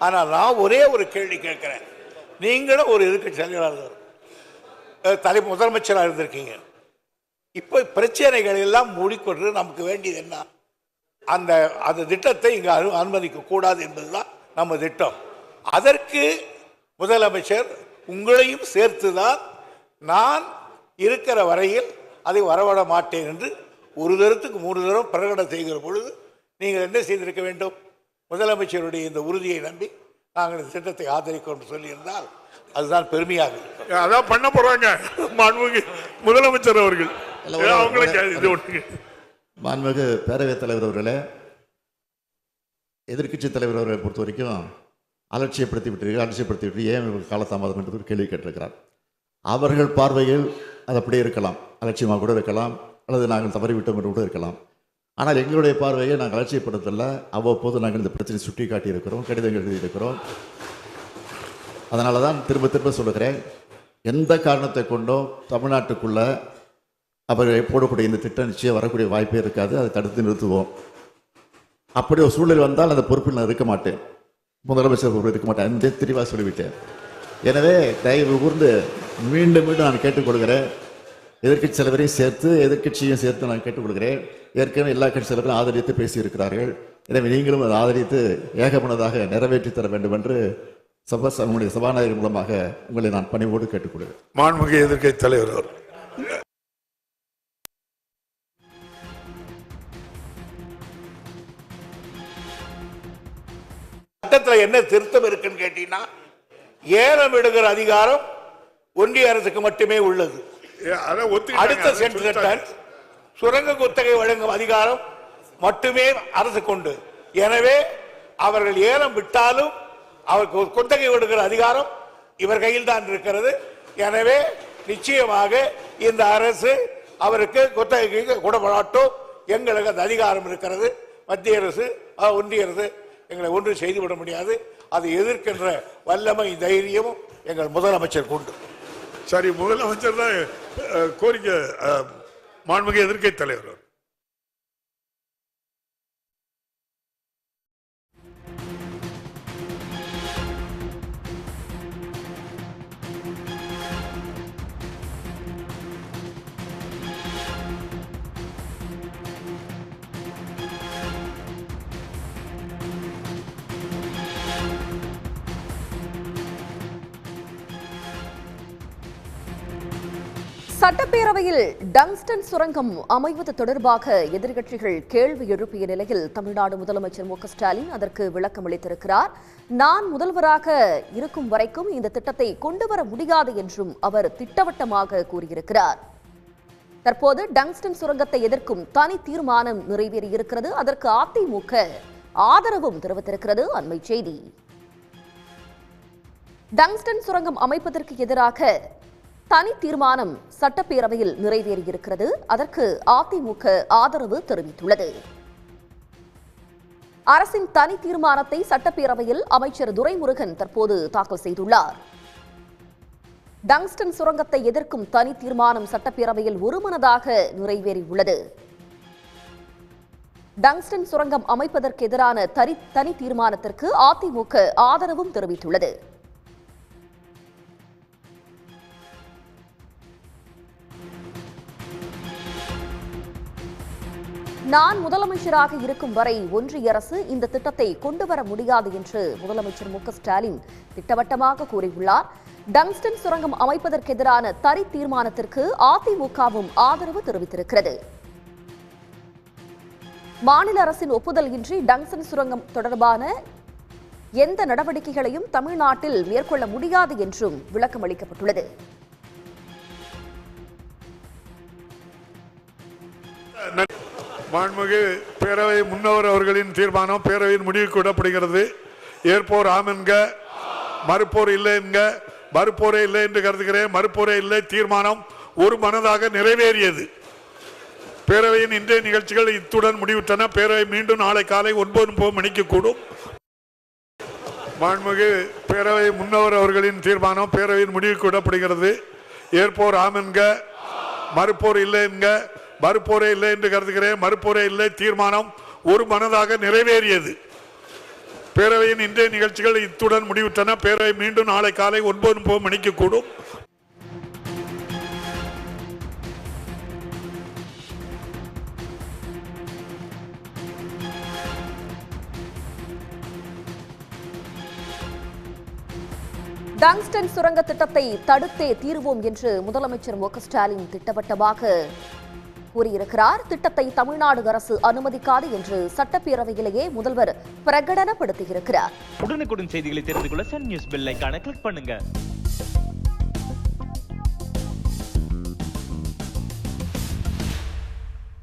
ஆனால் நான் ஒரே ஒரு கேள்வி கேட்கிறேன். நீங்களும் ஒரு எதிர்க்கட்சி தலைவராக முதலமைச்சராக இருந்திருக்கீங்க. இப்போ பிரச்சனைகள் எல்லாம் மூடிக்கொண்டு நமக்கு வேண்டியது என்ன? அந்த திட்டத்தை இங்கே அனுமதிக்க கூடாது என்பதுதான் நம்ம திட்டம். அதற்கு முதலமைச்சர் உங்களையும் சேர்த்துதான் நான் இருக்கிற வரையில் அதை வரவிட மாட்டேன் என்று ஒரு தரத்துக்கு 3 தரம் பிரகடனம் செய்கிற பொழுது நீங்கள் என்ன செய்திருக்க வேண்டும்? முதலமைச்சருடைய இந்த உறுதியை நம்பி நாங்கள் இந்த திட்டத்தை ஆதரிக்கிறோம் சொல்லியிருந்தால் அதுதான் பெருமையாக இருக்கும். அதான் பண்ண போறாங்க முதலமைச்சர் அவர்கள். மாண்புமிகு பேரவைத் தலைவர் அவர்களே, எதிர்க்கட்சி தலைவர் அவர்களை பொறுத்த வரைக்கும் அலட்சியப்படுத்தி விட்டு ஏன் காலதாமதம் என்று ஒரு கேள்வி கேட்டிருக்கிறார். அவர்கள் பார்வையில் அது அப்படியே இருக்கலாம், அலட்சியமாக கூட இருக்கலாம், அல்லது நாங்கள் தவறிவிட்டோம் என்று கூட இருக்கலாம். ஆனால் எங்களுடைய பார்வையை நாங்கள் அலட்சியப்படுத்தல. அவ்வப்போது நாங்கள் இந்த பிரச்சனை சுட்டி காட்டியிருக்கிறோம், கடிதங்கள் எழுதியிருக்கிறோம். அதனால தான் திரும்ப திரும்ப சொல்லுகிறேன், எந்த காரணத்தை கொண்டோ தமிழ்நாட்டுக்குள்ள அவர்கள் போடக்கூடிய இந்த திட்டம் நிச்சயம் வரக்கூடிய வாய்ப்பே இருக்காது. அதை தடுத்து நிறுத்துவோம். அப்படி ஒரு சூழல் வந்தால் அந்த பொறுப்பில் நான் இருக்க மாட்டேன், முதலமைச்சர் பொறுப்பு இருக்க மாட்டேன் என்று தெளிவாக சொல்லிவிட்டேன். எனவே தயவு கூர்ந்து மீண்டும் மீண்டும் நான் கேட்டுக்கொள்கிறேன், எதிர்க்கட்சி தலைவரையும் சேர்த்து எதிர்க்கட்சியும் சேர்த்து நான் கேட்டுக்கொள்கிறேன். ஏற்கனவே எல்லா கட்சி தலைவரும் ஆதரித்து பேசியிருக்கிறார்கள். எனவே நீங்களும் அதை ஆதரித்து ஏகமனதாக நிறைவேற்றி தர வேண்டும் என்று சபாநாயகர் மூலமாக உங்களை நான் பணிவோடு கேட்டுக்கொள்கிறேன். மாண்புமிகு எதிர்க்கட்சி தலைவர் சட்டத்தில் என்ன திருத்தம் இருக்குன்னு கேட்டீங்கன்னா, ஏலம் விடுகிற அதிகாரம் ஒன்றிய அரசுக்கு மட்டுமே உள்ளது. அடுத்த சென்டர் சுரங்க குத்தகை வழங்கும் அதிகாரம் மட்டுமே அரசு கொண்டு. எனவே அவர்கள் ஏலம் விட்டாலும் அவருக்கு குத்தகை விடுகிற அதிகாரம் இவர் கையில் தான் இருக்கிறது. எனவே நிச்சயமாக இந்த அரசு அவருக்கு குத்தகைக்கு கொடுப்படாட்டும். எங்களுக்கு அந்த அதிகாரம் இருக்கிறது. மத்திய அரசு ஒன்றிய அரசு எங்களை ஒன்றும் செய்துவிட முடியாது. அதை எதிர்க்கின்ற வல்லமை தைரியமும் எங்கள் முதலமைச்சர் கொண்டு. சரி, முதலமைச்சர் தான் கோரிக்கை. மாண்புமிகு எதிர்க்கட்சி தலைவர் சட்டப்பேரவையில் டங்ஸ்டன் சுரங்கம் அமைவது தொடர்பாக எதிர்க்கட்சிகள் கேள்வி எழுப்பிய நிலையில் தமிழ்நாடு முதலமைச்சர் மு க ஸ்டாலின் அதற்கு விளக்கம் அளித்திருக்கிறார். நான் முதல்வராக இருக்கும் வரைக்கும் இந்த திட்டத்தை கொண்டுவர முடியாது என்றும் அவர் திட்டவட்டமாக கூறியிருக்கிறார். தற்போது டங்ஸ்டன் சுரங்கத்தை எதிர்க்கும் தனி தீர்மானம் நிறைவேறியிருக்கிறது. அதற்கு அதிமுக ஆதரவும் தெரிவித்திருக்கிறது. அண்மை செய்தி. டங்ஸ்டன் சுரங்கம் அமைப்பதற்கு எதிராக தனி தீர்மானம் சட்டப்பேரவையில் நிறைவேறியிருக்கிறது. அதற்கு அதிமுக ஆதரவு தெரிவித்துள்ளது. அரசின் தனி தீர்மானத்தை சட்டப்பேரவையில் அமைச்சர் துரைமுருகன் தற்போது தாக்கல் செய்துள்ளார். டங்ஸ்டன் சுரங்கத்தை எதிர்க்கும் தனி தீர்மானம் சட்டப்பேரவையில் ஒருமனதாக நிறைவேறியுள்ளது. டங்ஸ்டன் சுரங்கம் அமைப்பதற்கு எதிரான தனி தீர்மானத்திற்கு அதிமுக ஆதரவும் தெரிவித்துள்ளது. நான் முதலமைச்சராக இருக்கும் வரை ஒன்றிய அரசு இந்த திட்டத்தை கொண்டுவர முடியாது என்று முதலமைச்சர் மு க ஸ்டாலின் திட்டவட்டமாக கூறியுள்ளார். டங்ஸ்டன் சுரங்கம் அமைப்பதற்கு எதிரான தனி தீர்மானத்திற்கு அதிமுகவும் ஆதரவு தெரிவித்திருக்கிறது. மாநில அரசின் ஒப்புதல் இன்றி டங்ஸ்டன் சுரங்கம் தொடர்பான எந்த நடவடிக்கைகளையும் தமிழ்நாட்டில் மேற்கொள்ள முடியாது என்றும் விளக்கம் அளிக்கப்பட்டுள்ளது. மாண்புமிகு பேரவை முன்னவர் அவர்களின் தீர்மானம் பேரவையின் முடிவுக்கு விடப்படுகிறது. ஏற்போர் ஆம் என்க, மறுப்போர் இல்லை என்க. மறுப்போரே இல்லை என்று கருதுகிறேன். மறுப்போரே இல்லை. தீர்மானம் ஒரு மனதாக நிறைவேறியது. பேரவையின் இன்றைய நிகழ்ச்சிகள் இத்துடன் முடிவுற்றன. பேரவை மீண்டும் நாளை காலை 9 மணிக்கு கூடும். மாண்புமிகு பேரவை முன்னவர் அவர்களின் தீர்மானம் பேரவையின் முடிவுக்கு விடப்படுகிறது. ஏற்போர் ஆம் என்க, மறுப்போர் இல்லை என்க. மறுப்போரே இல்லை என்று கருதுகிறேன். மறுப்போரே இல்லை. தீர்மானம் ஒரு மனதாக நிறைவேறியது. பேரவையின் இன்றைய நிகழ்ச்சிகள் இத்துடன் முடிவுற்றன. பேரவை மீண்டும் நாளை காலை 9:30 மணிக்கு கூடும். டங்ஸ்டன் சுரங்க திட்டத்தை தடுத்தே தீர்வோம் என்று முதலமைச்சர் மு க ஸ்டாலின் திட்டவட்டமாக கூறியிருக்கிறார். திட்டத்தை தமிழ்நாடு அரசு அனுமதிக்காது என்று சட்டப்பேரவையிலேயே முதல்வர் பிரகடனப்படுத்தியிருக்கிறார். உடனுக்குடன் செய்திகளை தெரிந்து கொள்ள சன் நியூஸ் பெல் ஐகானை கிளிக் பண்ணுங்க.